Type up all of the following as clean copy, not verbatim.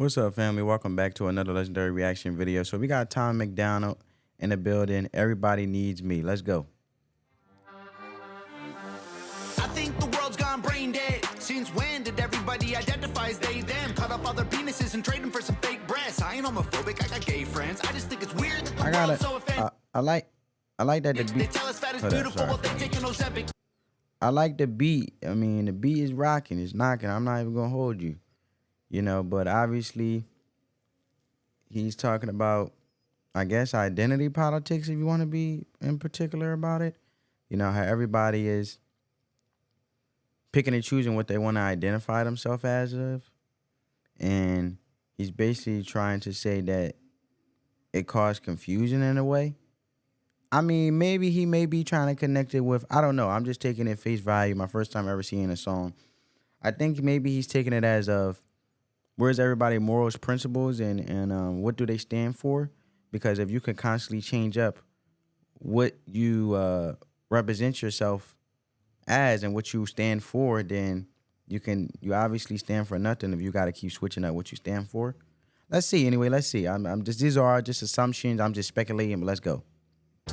What's up, family? Welcome back to another legendary reaction video. So we got Tom McDonald in the building. Everybody needs me. Let's go. I think the world's gone brain dead. Since when did everybody identify as they, them? Cut off all their penises and trade them for some fake breasts. I ain't homophobic, I got gay friends. I just think it's weird that the world's so offended. I like that the They beat. tell us fat is beautiful while they take an Ozempic. I like the beat. I mean, the beat is rocking. It's knocking. I'm not even gonna hold you. But obviously he's talking about, I guess, identity politics, if you want to be in particular about it. How everybody is picking and choosing what they want to identify themselves as of. And he's basically trying to say that it caused confusion in a way. I mean, maybe he may be trying to connect it with, I don't know. I'm just taking it face value. My first time ever seeing a song. I think maybe he's taking it as of, where's everybody morals, principles, and what do they stand for? Because if you can constantly change up what you represent yourself as and what you stand for, then you obviously stand for nothing if you got to keep switching up what you stand for. Let's see. Anyway, let's see. These are just assumptions. I'm just speculating, but let's go.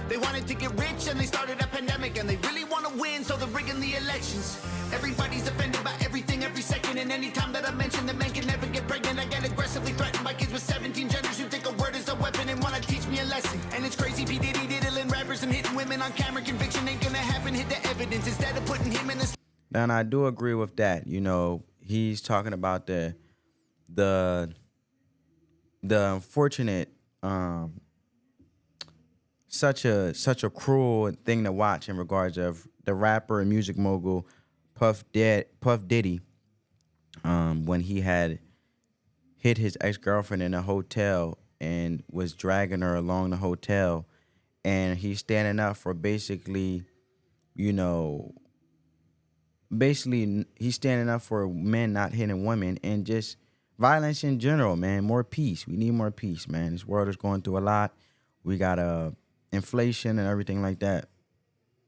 They wanted to get rich and they started a pandemic, and they really want to win, so they're rigging the elections. Everybody's offended by everything every second, and anytime that I mention that men can never get pregnant, I get aggressively threatened by kids with 17 genders who think a word is a weapon and want to teach me a lesson. And it's crazy, P. Diddy diddling rappers and hitting women on camera. Conviction ain't gonna happen, hit the evidence instead of putting him in the... Now, and I do agree with that. He's talking about the unfortunate, such a cruel thing to watch in regards of the rapper and music mogul Puff Diddy, when he had hit his ex-girlfriend in a hotel and was dragging her along the hotel, and he's standing up for basically he's standing up for men not hitting women and just violence in general, man. More peace. We need more peace, man. This world is going through a lot. We got inflation and everything like that.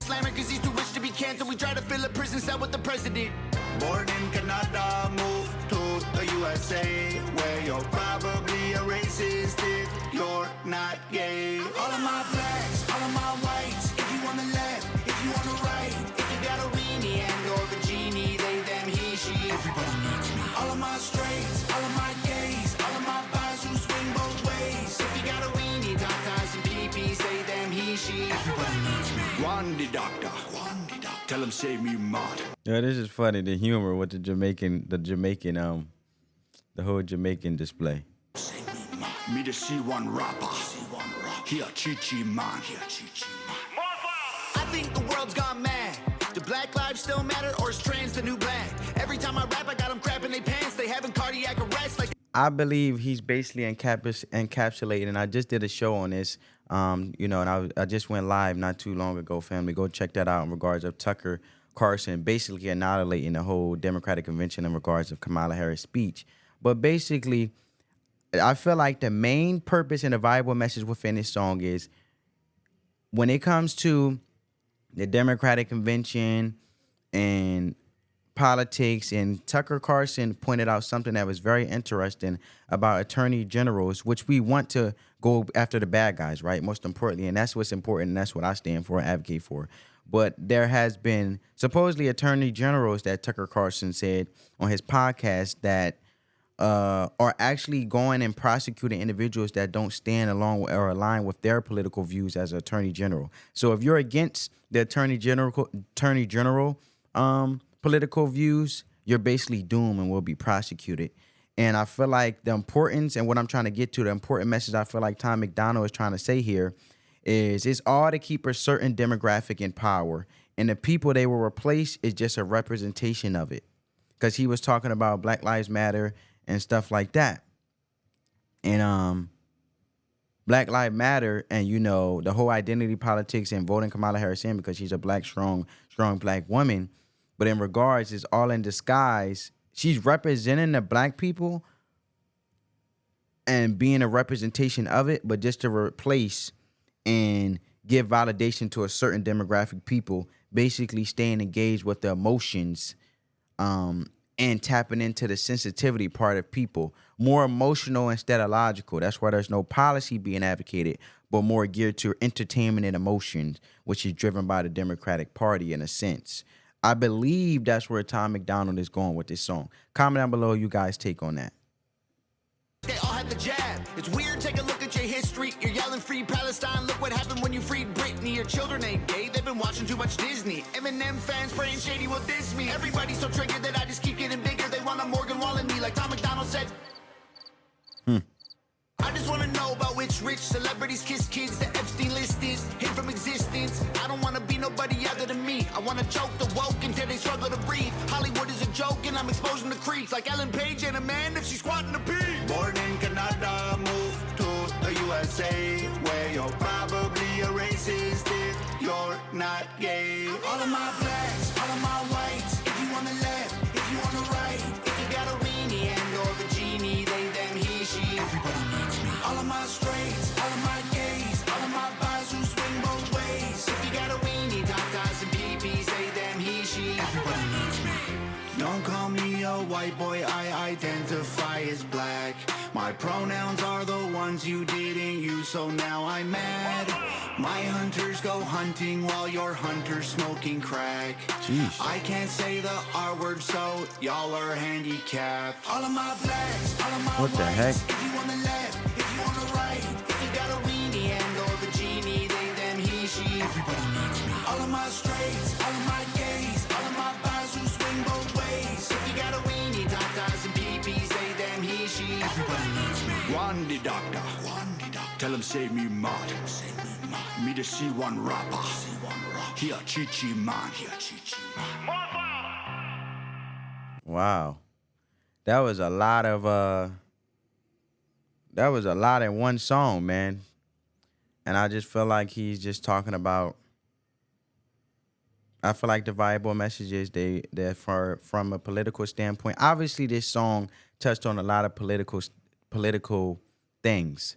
Slammer cause he's too rich to be canceled. We try to fill a prison cell with the president. Born in Canada, moved to the USA, where you're probably a racist if you're not gay. All of my blacks, all of my whites, if you on the left, if you on the right, if you got a weenie and or vagini, they, them, he, she. Everybody needs me. All of my straights, all of my gays, all of my guys who swing both ways. If you got a weenie, tatas and pee-pees, they, them, he, she. Everybody needs me. Gwandi doctor. Tell him save me mad. This is funny, the humor with the whole Jamaican display. Me the C1 rapper. He a chichi man. I think the world's gone mad. Do black lives still matter, or is trans the new black? Every time I rap, I got them crapping their pants. They having cardiac arrest like... I believe he's basically encapsulating, and I just did a show on this, and I just went live not too long ago, family. Go check that out in regards of Tucker Carlson basically annihilating the whole Democratic convention in regards of Kamala Harris' speech. But basically, I feel like the main purpose and the viable message within this song is, when it comes to the Democratic convention and politics, and Tucker Carlson pointed out something that was very interesting about attorney generals, which we want to go after the bad guys, right? Most importantly, and that's what's important, and that's what I stand for, advocate for. But there has been supposedly attorney generals that Tucker Carlson said on his podcast that are actually going and prosecuting individuals that don't stand along or align with their political views as attorney general. So if you're against the attorney general political views, you're basically doomed and will be prosecuted. And I feel like the importance, and what I'm trying to get to, the important message I feel like Tom McDonald is trying to say here is, it's all to keep a certain demographic in power, and the people they will replace is just a representation of it. Because he was talking about Black Lives Matter and stuff like that. And Black Lives Matter, and the whole identity politics and voting Kamala Harris in because she's a black, strong black woman. But in regards, it's all in disguise. She's representing the black people and being a representation of it, but just to replace and give validation to a certain demographic people, basically staying engaged with the emotions and tapping into the sensitivity part of people, more emotional instead of logical. That's why there's no policy being advocated, but more geared to entertainment and emotions, which is driven by the Democratic Party in a sense. I believe that's where Tom MacDonald is going with this song. Comment down below you guys take on that. They all had the jab. It's weird, take a look at your history. You're yelling free Palestine. Look what happened when you freed Britney. Your children ain't gay, they've been watching too much Disney. Eminem fans praying shady will diss me. Everybody's so triggered that I just keep getting bigger. They want a Morgan Wall in me, like Tom MacDonald said. I just wanna know about which rich celebrities kiss kids. The Epstein list is hid from existence. I don't wanna be nobody other than me. I wanna choke the woke until they struggle to breathe. Hollywood is a joke and I'm exposing the creeps. Like Ellen Page ain't a man if she's squatting a pee. Born in Canada, moved to the USA, where you're probably a racist if you're not gay. All of my blacks, all of my whites. If you on the left, if you on the right, if you got a weenie and or vagini, they, them, he, she. Everybody needs me. All of my straights, all of my gays, all of my guys who swing both ways. If you got a weenie, tatas and peepees, they, them, he, she. Everybody needs me. Don't call me a white boy, I identify as black. My pronouns are the ones you didn't use, so now I'm mad. My hunters go hunting while your hunter's smoking crack. Jeez. I can't say the R word, so y'all are handicapped. All of my blacks, all of my What the whites. heck? If you on the left, if you on the right, if you got a weenie and or vagini, they, them, he, she. Everybody needs me. All of my straights, all of my gays, all of my guys who swing both ways. If you got a weenie, tatas and peepees, they, them, he, she. Everybody needs me. One the doctor. Tell him save me man. Me the C1 rapper. He a chichi man. Wow. That was a lot in one song, man. And I just feel like he's just talking about, I feel like the viable messages they're from a political standpoint. Obviously, this song touched on a lot of political things.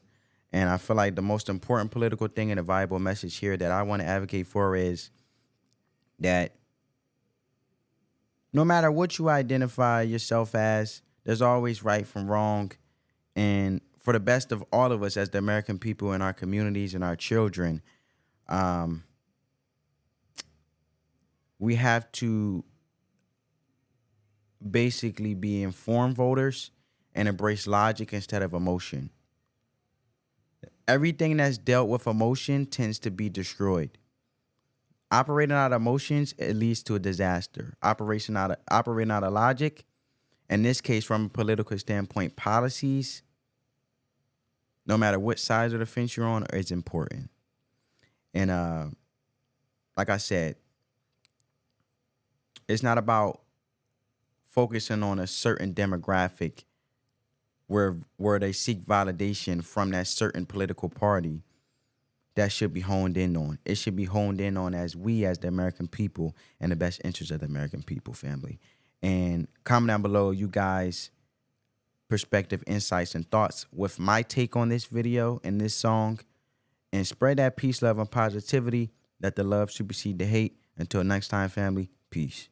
And I feel like the most important political thing and a viable message here that I want to advocate for is that no matter what you identify yourself as, there's always right from wrong. And for the best of all of us as the American people in our communities and our children, we have to basically be informed voters and embrace logic instead of emotion. Everything that's dealt with emotion tends to be destroyed. Operating out of emotions, it leads to a disaster. Operating out of logic, in this case, from a political standpoint, policies, no matter what side of the fence you're on, is important. And like I said, it's not about focusing on a certain demographic where they seek validation from that certain political party. That should be honed in on. It should be honed in on as we, as the American people, and the best interests of the American people, family. And comment down below you guys' perspective, insights, and thoughts with my take on this video and this song. And spread that peace, love, and positivity. Let the love supersede the hate. Until next time, family, peace.